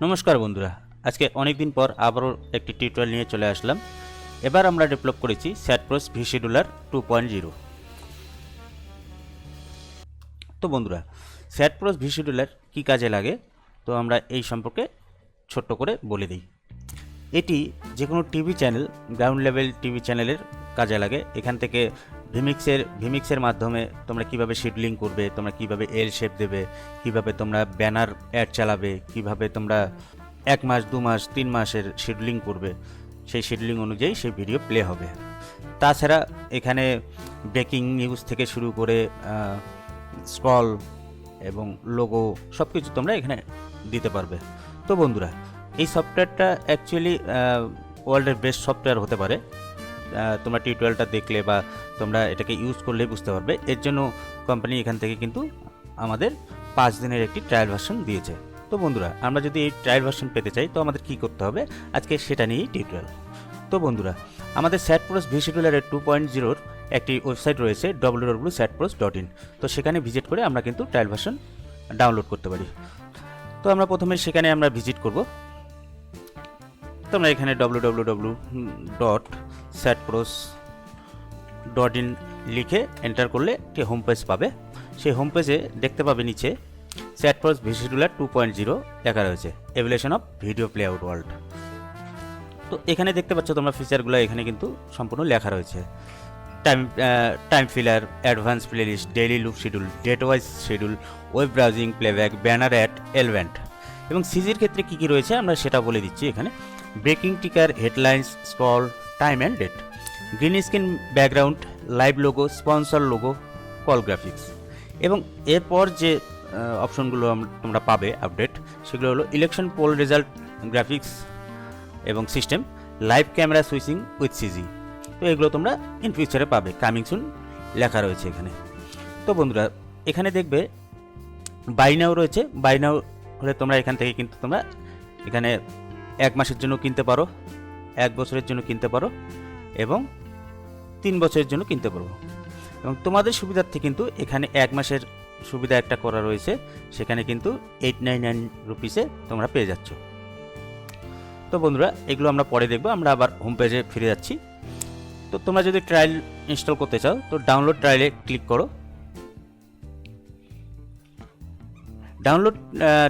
নমস্কার বন্ধুরা, আজকে অনেক দিন পর আবারও একটি টিউটোরিয়াল নিয়ে চলে আসলাম। এবার আমরা ডেভেলপ করেছি স্যাটপ্রস ভিশিডুলার 2.0। তো বন্ধুরা, স্যাটপ্রস ভিশিডুলার কী কাজে লাগে তো আমরা এই সম্পর্কে ছোট্ট করে বলে দিই। এটি যে কোনো TV channel, ground level TV চ্যানেলের কাজে লাগে। এখান থেকে ভিমিক্সের মাধ্যমে তোমরা কিভাবে শিডিউলিং করবে, তোমরা কিভাবে এল শেপ দেবে, কিভাবে তোমরা ব্যানার অ্যাড চালাবে, কিভাবে তোমরা 1 মাস 2 মাস 3 মাসের শিডিউলিং করবে, সেই শিডিউলিং অনুযায়ী সেই ভিডিও প্লে হবে। তাছাড়া এখানে ব্রেকিং নিউজ থেকে শুরু করে স্ক্রল এবং লোগো সব কিছু তোমরা এখানে দিতে পারবে। তো বন্ধুরা, এই সফটওয়্যারটা অ্যাকচুয়ালি ওয়ার্ল্ডের বেস্ট সফটওয়্যার হতে পারে। তোমরা টিউটোরিয়ালটা দেখলে বা তোমরা এটাকে ইউজ করলেই বুঝতে পারবে। এর জন্য কোম্পানি এখান থেকে কিন্তু আমাদের 5 দিনের একটি ট্রায়াল ভার্সন দিয়েছে। তো বন্ধুরা, আমরা যদি এই ট্রায়াল ভার্সন পেতে চাই তো আমাদের কী করতে হবে, আজকে সেটা নিয়েই টিউটোরিয়াল। তো বন্ধুরা, আমাদের স্যাটপ্রস ভিশিডুলারের 2.0 একটি ওয়েবসাইট রয়েছে www.satpros.in। তো সেখানে ভিজিট করে আমরা কিন্তু ট্রায়াল ভার্সন ডাউনলোড করতে পারি। তো আমরা প্রথমে সেখানে আমরা ভিজিট করব। তোমরা এখানে www.satpros.in লিখে এন্টার করলে একটি হোম পেজ পাবে। সেই হোম পেজে দেখতে পাবে নিচে স্যাটপ্রস ভিশিডুলার 2.0 লেখা রয়েছে, evolution of video play out world. তো এখানে দেখতে পাচ্ছ তোমরা ফিচারগুলো এখানে কিন্তু সম্পূর্ণ লেখা রয়েছে। Time filler, advance playlist, daily loop schedule, date wise schedule, web browsing, playback, banner ad, এলভেন্ট এবং সিজির ক্ষেত্রে কী কী রয়েছে আমরা সেটা বলে দিচ্ছি এখানে। Breaking ticker, headlines, scroll, time and date, green screen background, live logo, sponsor logo, call graphics. এবং এরপর যে অপশনগুলো তোমরা পাবে আপডেট, সেগুলো হলো ইলেকশন পোল রেজাল্ট গ্রাফিক্স এবং system, live camera switching with CG. তো এগুলো তোমরা ইন ফিউচারে পাবে, কামিং সুন লেখা রয়েছে এখানে। তো বন্ধুরা, এখানে দেখবে বাই নাও রয়েছে। বাই নাও হলে তোমরা এখান থেকে কিন্তু তোমরা এখানে 1 মাসের জন্য কিনতে পারো, 1 বছরের জন্য কিনতে পারো এবং 3 বছরের জন্য কিনতে পারো। এবং তোমাদের সুবিধার্থে কিন্তু এখানে 1 মাসের সুবিধা একটা করা রয়েছে, সেখানে কিন্তু 899 রুপিসে তোমরা পেয়ে যাচ্ছ। তো বন্ধুরা, এগুলো আমরা পরে দেখবো। আমরা আবার হোম পেজে ফিরে যাচ্ছি। তো তোমরা যদি ট্রায়াল ইনস্টল করতে চাও তো ডাউনলোড ট্রায়ালে ক্লিক করো। ডাউনলোড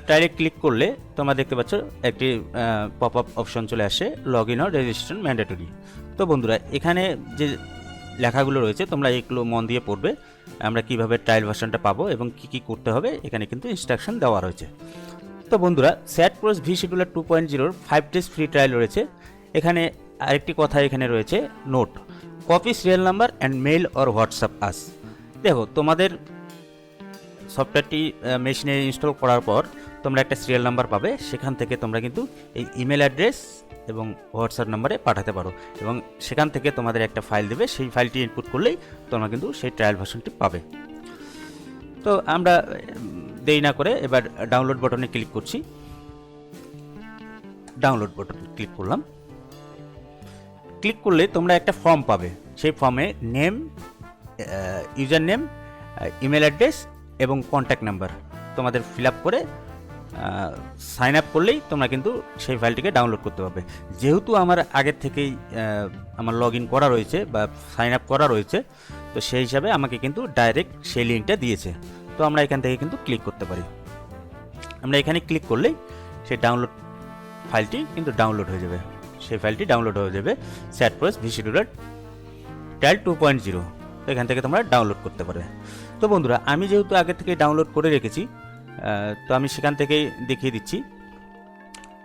ট্রায়ালে ক্লিক করলে তোমরা দেখতে পাচ্ছ একটি পপ আপ অপশন চলে আসে, log in or registration mandatory. তো বন্ধুরা, এখানে যে লেখাগুলো রয়েছে তোমরা এগুলো মন দিয়ে পড়বে। আমরা কিভাবে ট্রায়াল ভার্সনটা পাবো এবং কি কি করতে হবে এখানে কিন্তু ইনস্ট্রাকশন দেওয়া রয়েছে। তো বন্ধুরা, স্যাটপ্রস ভিশিডুলার 2.0 5 ডেজ ফ্রি ট্রায়াল রয়েছে। এখানে আরেকটি কথা এখানে রয়েছে, note, copy serial number and mail or WhatsApp us. দেখো, তোমাদের সফটওয়্যারটি মেশিনে ইনস্টল করার পর তোমরা একটা সিরিয়াল নাম্বার পাবে, সেখান থেকে তোমরা কিন্তু এই ইমেল অ্যাড্রেস এবং হোয়াটসঅ্যাপ নাম্বারে পাঠাতে পারো এবং সেখান থেকে তোমাদের একটা ফাইল দেবে, সেই ফাইলটি ইনপুট করলেই তোমরা কিন্তু সেই ট্রায়াল ভার্সনটি পাবে। তো আমরা দেরি না করে এবার ডাউনলোড বাটনে ক্লিক করছি। ডাউনলোড বাটন ক্লিক করলাম। ক্লিক করলে তোমরা একটা ফর্ম পাবে, সেই ফর্মে name, user name, email address এবং কন্ট্যাক্ট নাম্বার তোমাদের ফিল আপ করে সাইন আপ করলেই তোমরা কিন্তু সেই ফাইলটিকে ডাউনলোড করতে পারবে। যেহেতু আমার আগের থেকেই আমার লগ ইন করা রয়েছে বা সাইন আপ করা রয়েছে, তো সেই হিসাবে আমাকে কিন্তু ডাইরেক্ট সেই লিঙ্কটা দিয়েছে। তো আমরা এখান থেকে কিন্তু ক্লিক করতে পারি। আমরা এখানে ক্লিক করলেই সেই ডাউনলোড ফাইলটি কিন্তু ডাউনলোড হয়ে যাবে। সেই ফাইলটি ডাউনলোড হয়ে যাবে স্যাটপ্রস ভিশিডুলার ট্রায়াল 2.0। তো এখান থেকে তোমরা ডাউনলোড করতে পারবে। তো বন্ধুরা, আমি যেহেতু আগে থেকে ডাউনলোড করে রেখেছি, তো আমি সেখান থেকেই দেখিয়ে দিচ্ছি।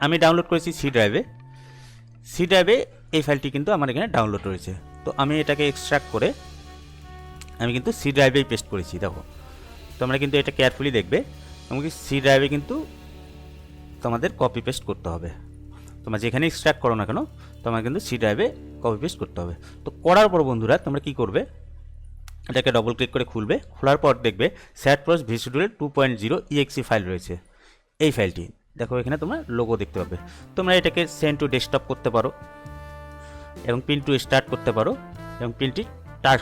আমি ডাউনলোড করেছি সি ড্রাইভে। সি ড্রাইভে এই ফাইলটি কিন্তু আমার এখানে ডাউনলোড রয়েছে। তো আমি এটাকে এক্সট্রাক্ট করে আমি কিন্তু সি ড্রাইভেই পেস্ট করেছি। দেখো, তোমরা কিন্তু এটা কেয়ারফুলি দেখবে। তোমাকে সি ড্রাইভে কিন্তু তোমাদের কপি পেস্ট করতে হবে। তোমরা যেখানে এক্সট্রাক্ট করো না কেন, তোমার কিন্তু সি ড্রাইভে কপি পেস্ট করতে হবে। তো করার পর বন্ধুরা, তোমরা কি করবে, এটাকে ডবল ক্লিক করে খুলবে। খোলার পর দেখবে স্যাটপ্রস ভিশিডুলার 2.0 exe ফাইল রয়েছে। এই ফাইলটি দেখো, এখানে তোমরা লোগো দেখতে পাবে। তোমরা এটাকে সেন্ড টু ডেস্কটপ করতে পারো এবং পিন টু স্টার্ট করতে পারো এবং পিনটি টাচ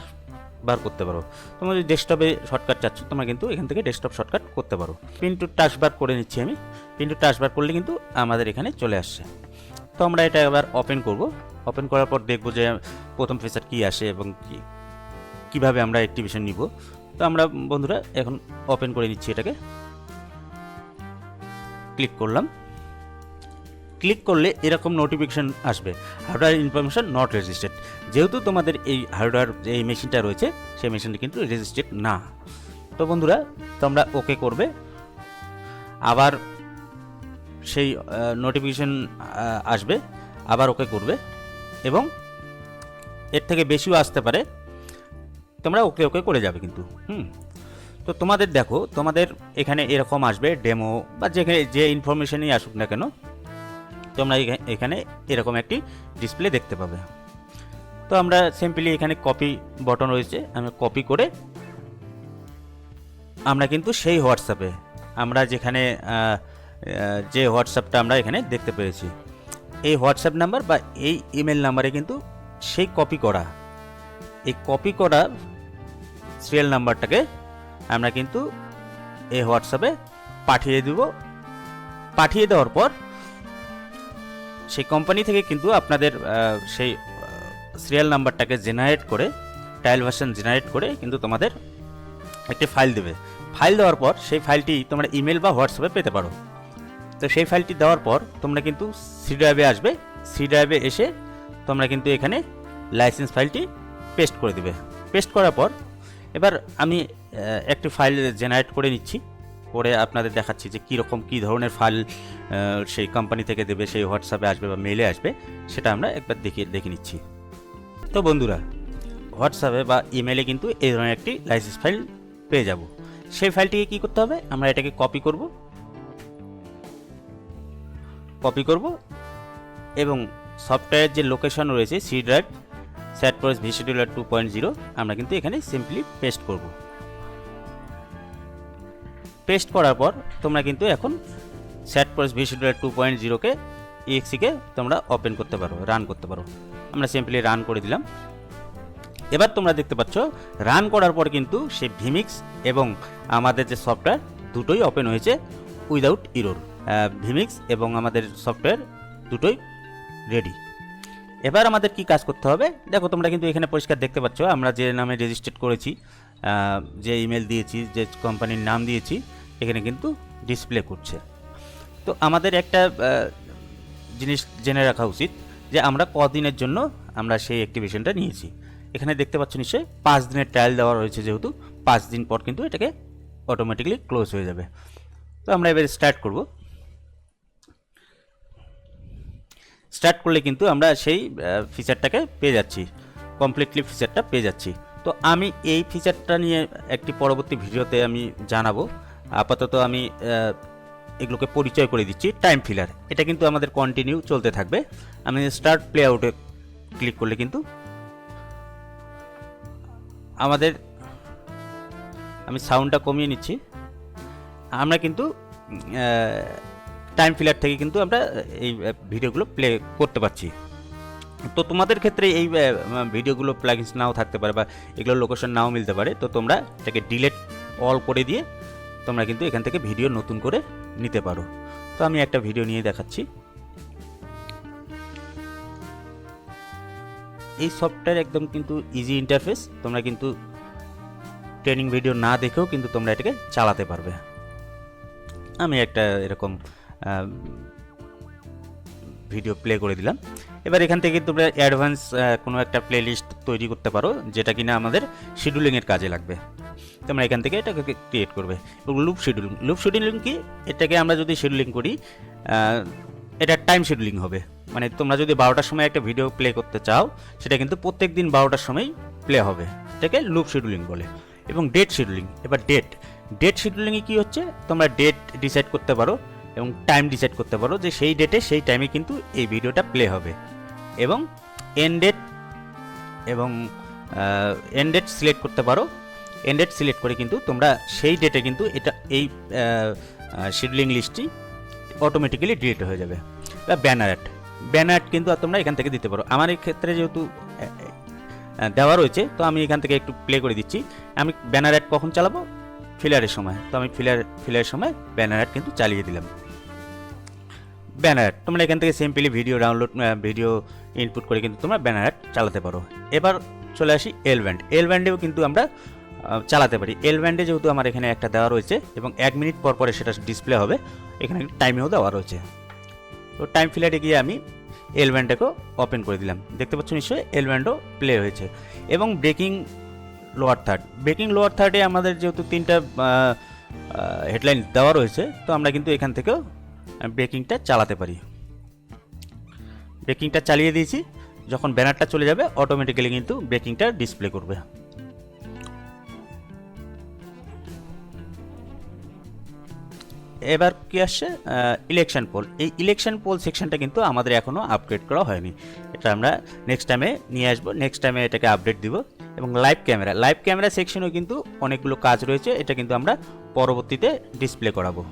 বার করতে পারো। তোমরা যদি ডেস্কটপে শর্টকাট চাচ্ছ তোমরা কিন্তু এখান থেকে ডেস্কটপ শর্টকাট করতে পারো। পিন টু টাস্ক বার করে নিচ্ছি আমি। পিন টু টাস্ক বার করলে কিন্তু আমাদের এখানে চলে আসছে। তো আমরা এটা এবার ওপেন করব। ওপেন করার পর দেখব যে প্রথম ফিচার কী আসে এবং কীভাবে আমরা অ্যাক্টিভেশন নিব। তো আমরা বন্ধুরা এখন ওপেন করে নিচ্ছি এটাকে। ক্লিক করলাম। ক্লিক করলে এরকম নোটিফিকেশন আসবে, হার্ডওয়্যার ইনফরমেশন নট রেজিস্টার্ড। যেহেতু তোমাদের এই হার্ডওয়্যার এই মেশিনটা রয়েছে সেই মেশিনটা কিন্তু রেজিস্টার্ড না। তো বন্ধুরা তোমরা ওকে করবে, আবার সেই নোটিফিকেশন আসবে, আবার ওকে করবে এবং এর থেকে বেশিও আসতে পারে, তোমরা ওকে ওকে করে যাবে কিন্তু। তো তোমাদের দেখো তোমাদের এখানে এরকম আসবে ডেমো বা যেখানে যে ইনফরমেশনই আসুক না কেন, তোমরা এখানে এরকম একটি ডিসপ্লে দেখতে পাবে। তো আমরা সিম্পলি এখানে কপি বটন রয়েছে, আমি কপি করে আমরা কিন্তু সেই হোয়াটসঅ্যাপে আমরা যেখানে যে হোয়াটসঅ্যাপটা আমরা এখানে দেখতে পেরেছি এই হোয়াটসঅ্যাপ নাম্বার বা এই ইমেল নাম্বারে কিন্তু সেই কপি করা সিরিয়াল নাম্বারটাকে আমরা কিন্তু এই হোয়াটসঅ্যাপে পাঠিয়ে দেব। পাঠিয়ে দেওয়ার পর সেই কোম্পানি থেকে কিন্তু আপনাদের সেই সিরিয়াল নাম্বারটাকে জেনারেট করে ট্রায়াল ভার্সন জেনারেট করে কিন্তু তোমাদের একটি ফাইল দেবে। ফাইল দেওয়ার পর সেই ফাইলটি তোমরা ইমেল বা হোয়াটসঅ্যাপে পেতে পারো। তো সেই ফাইলটি দেওয়ার পর তোমরা কিন্তু সি ড্রাইভে আসবে। সি ড্রাইভে এসে তোমরা কিন্তু এখানে লাইসেন্স ফাইলটি পেস্ট করে দেবে। পেস্ট করার পর এবার আমি একটি ফাইল জেনারেট করে নিচ্ছি, করে আপনাদের দেখাচ্ছি যে কীরকম কী ধরনের ফাইল সেই কোম্পানি থেকে দেবে, সেই হোয়াটসঅ্যাপে আসবে বা মেলে আসবে, সেটা আমরা একবার দেখে নিচ্ছি। তো বন্ধুরা হোয়াটসঅ্যাপে বা ইমেলে কিন্তু এই ধরনের একটি লাইসেন্স ফাইল পেয়ে যাব। সেই ফাইলটিকে কী করতে হবে, আমরা এটাকে কপি করব এবং সফটওয়্যারের যে লোকেশন রয়েছে সি ড্রাইভ স্যাটপ্রস ভিশিডিউলার 2.0 আমরা কিন্তু এখানে সিম্পলি পেস্ট করব। পেস্ট করার পর তোমরা কিন্তু এখন স্যাটপ্রস ভিশিডিউলার 2.0কে EXE-কে তোমরা ওপেন করতে পারো, রান করতে পারো। আমরা সিম্পলি রান করে দিলাম। এবার তোমরা দেখতে পাচ্ছ রান করার পর কিন্তু সেই ভিমিক্স এবং আমাদের যে সফটওয়্যার দুটোই ওপেন হয়েছে উইদাউট ইরর। ভিমিক্স এবং আমাদের সফটওয়্যার দুটোই রেডি। এবার আমাদের কি কাজ করতে হবে দেখো, তোমরা কিন্তু এখানে পরিষ্কার দেখতে পাচ্ছ আমরা যে নামে রেজিস্টার্ড করেছি, যে ইমেল দিয়েছি, যে কোম্পানির নাম দিয়েছি, এখানে কিন্তু ডিসপ্লে করছে। তো আমাদের একটা জিনিস জেনে রাখা উচিত যে আমরা কদিনের জন্য আমরা সেই অ্যাক্টিভেশনটা নিয়েছি। এখানে দেখতে পাচ্ছ নিশ্চয়ই 5 দিনের ট্রায়াল দেওয়া রয়েছে, যেহেতু 5 দিন পর কিন্তু এটাকে অটোমেটিক্যালি ক্লোজ হয়ে যাবে। তো আমরা এবার স্টার্ট করব। স্টার্ট করলে কিন্তু আমরা সেই ফিচারটাকে পেয়ে যাচ্ছি, কমপ্লিটলি ফিচারটা পেয়ে যাচ্ছি। তো আমি এই ফিচারটা নিয়ে একটি পরবর্তী ভিডিওতে আমি জানাবো। আপাতত আমি এগুলোকে পরিচয় করে দিচ্ছি। টাইম ফিলার এটা কিন্তু আমাদের কন্টিনিউ চলতে থাকবে। আমি স্টার্ট প্লে আউটে ক্লিক করলে কিন্তু আমাদের, আমি সাউন্ডটা কমিয়ে নিচ্ছি, আমরা কিন্তু টাইম ফিলার থেকে কিন্তু আমরা এই ভিডিওগুলো প্লে করতে পারছি। তো তোমাদের ক্ষেত্রে এই ভিডিওগুলো প্লাগইনস নাও থাকতে পারে বা এগুলোর লোকেশন নাও মিলতে পারে। তো তোমরা এটাকে ডিলিট অল করে দিয়ে তোমরা কিন্তু এখান থেকে ভিডিও নতুন করে নিতে পারো। তো আমি একটা ভিডিও নিয়ে দেখাচ্ছি। এই সফটওয়্যার একদম কিন্তু ইজি ইন্টারফেস, তোমরা কিন্তু ট্রেনিং ভিডিও না দেখেও কিন্তু তোমরা এটাকে চালাতে পারবে। আমি একটা এরকম ভিডিও প্লে করে দিলাম। এবার এখান থেকে তোমরা অ্যাডভান্স কোনো একটা প্লেলিস্ট তৈরি করতে পারো, যেটা কিনা আমাদের শিডিউলিংয়ের কাজে লাগবে। তোমরা এখান থেকে এটাকে ক্রিয়েট করবে। লুপ শিডিউলিং কি, এটাকে আমরা যদি শিডিউলিং করি এটা টাইম শিডিউলিং হবে। মানে তোমরা যদি 12টার সময় একটা ভিডিও প্লে করতে চাও, সেটা কিন্তু প্রত্যেক দিন 12টার সময় প্লে হবে, এটাকে লুপ শিডিউলিং বলে। এবং ডেট শিডিউলিং, এবার ডেট শিডিউলিংয়ে কী হচ্ছে, তোমরা ডেট ডিসাইড করতে পারো এবং টাইম ডিসাইড করতে পারো যে সেই ডেটে সেই টাইমে কিন্তু এই ভিডিওটা প্লে হবে। এবং এন্ড ডেট সিলেক্ট করতে পারো। এন্ড ডেট সিলেক্ট করে কিন্তু তোমরা সেই ডেটে কিন্তু এটা এই শিডিউলিং লিস্টটি অটোমেটিক্যালি ডিলিট হয়ে যাবে। বা ব্যানার অ্যাড কিন্তু তোমরা এখান থেকে দিতে পারো। আমার এই ক্ষেত্রে যেহেতু দেওয়া রয়েছে। তো আমি এখান থেকে একটু প্লে করে দিচ্ছি। আমি ব্যানার অ্যাড কখন চালাবো? ফিলারের সময়। তো আমি ফিলারের সময় ব্যানার অ্যাড কিন্তু চালিয়ে দিলাম। ব্যানার অ্যাড তোমরা এখান থেকে সিম্পলি ভিডিও ইনপুট করে কিন্তু তোমরা ব্যানার অ্যাড চালাতে পারো। এবার চলে আসি এল ব্যান্ডেও কিন্তু আমরা চালাতে পারি। এল ব্যান্ডে যেহেতু আমার এখানে একটা দেওয়া রয়েছে এবং 1 মিনিট পর পরে সেটা ডিসপ্লে হবে, এখানে টাইমেও দেওয়া রয়েছে। তো টাইম ফিলারে গিয়ে আমি এল ব্যান্ডটাকেও ওপেন করে দিলাম। দেখতে পাচ্ছ নিশ্চয়ই এল ব্যান্ডও প্লে হয়েছে। এবং ব্রেকিং লোয়ার থার্ডে আমাদের যেহেতু 3টা হেডলাইন দেওয়া রয়েছে, তো আমরা কিন্তু এখান থেকেও ব্রেকিংটা চালাতে পারি। ব্রেকিংটা চালিয়ে দিয়েছি, যখন ব্যানারটা চলে যাবে অটোমেটিক্যালি কিন্তু ব্রেকিংটা ডিসপ্লে করবে। এবার কি আসছে? Election poll. এই ইলেকশন পোল সেকশনটা কিন্তু আমাদের এখনও আপগ্রেড করা হয়নি, এটা আমরা নেক্সট টাইমে নিয়ে আসবো। নেক্সট টাইমে এটাকে আপডেট দিব। এবং লাইভ ক্যামেরা সেকশনেও কিন্তু অনেকগুলো কাজ রয়েছে, এটা কিন্তু আমরা পরবর্তীতে ডিসপ্লে করাবো।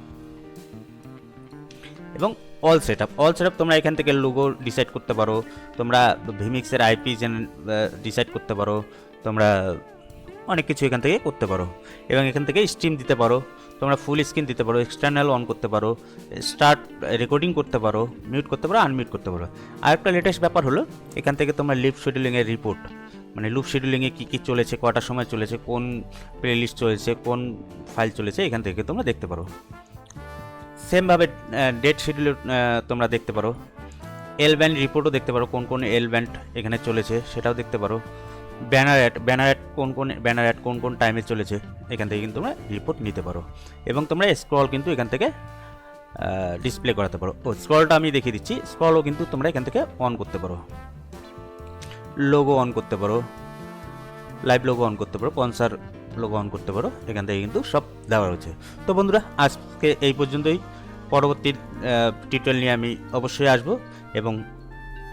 এবং অল সেটআপ তোমরা এখান থেকে লোগো ডিসাইড করতে পারো, তোমরা ভিমিক্সের আইপি ডিসাইড করতে পারো, তোমরা অনেক কিছু এখান থেকে করতে পারো। এবং এখান থেকে স্ট্রিম দিতে পারো, তোমরা ফুল স্ক্রিন দিতে পারো, এক্সটার্নাল অন করতে পারো, স্টার্ট রেকর্ডিং করতে পারো, মিউট করতে পারো, আনমিউট করতে পারো। আর একটা লেটেস্ট ব্যাপার হলো, এখান থেকে তোমরা লিভ শিডিউলিংয়ের রিপোর্ট, মানে লুপ শিডিউলিংয়ে কী কী চলেছে, কটার সময় চলেছে, কোন প্লেলিস্ট চলেছে, কোন ফাইল চলেছে, এখান থেকে তোমরা দেখতে পারো। সেমভাবে ডেট শিডিউল তোমরা দেখতে পারো। এল ব্যান্ড রিপোর্টও দেখতে পারো, কোন কোন এল ব্যান্ড এখানে চলেছে সেটাও দেখতে পারো। ব্যানার অ্যাড কোন কোন টাইমে চলেছে, এখান থেকে কিন্তু তোমরা রিপোর্ট নিতে পারো। এবং তোমরা স্ক্রল কিন্তু এখান থেকে ডিসপ্লে করাতে পারো। স্ক্রলটা আমি দেখিয়ে দিচ্ছি। স্ক্রলও কিন্তু তোমরা এখান থেকে অন করতে পারো, লোগো অন করতে পারো, লাইভ লোগো অন করতে পারো, স্পন্সর লোগো অন করতে পারো। এখান থেকে কিন্তু সব দেওয়া রয়েছে। তো বন্ধুরা, আজকে এই পর্যন্তই। পরবর্তী টিউটোরিয়াল নিয়ে আমি অবশ্যই আসব এবং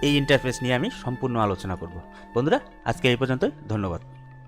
এই ইন্টারফেস নিয়ে আমি সম্পূর্ণ আলোচনা করব। বন্ধুরা, আজকে এই পর্যন্তই। ধন্যবাদ।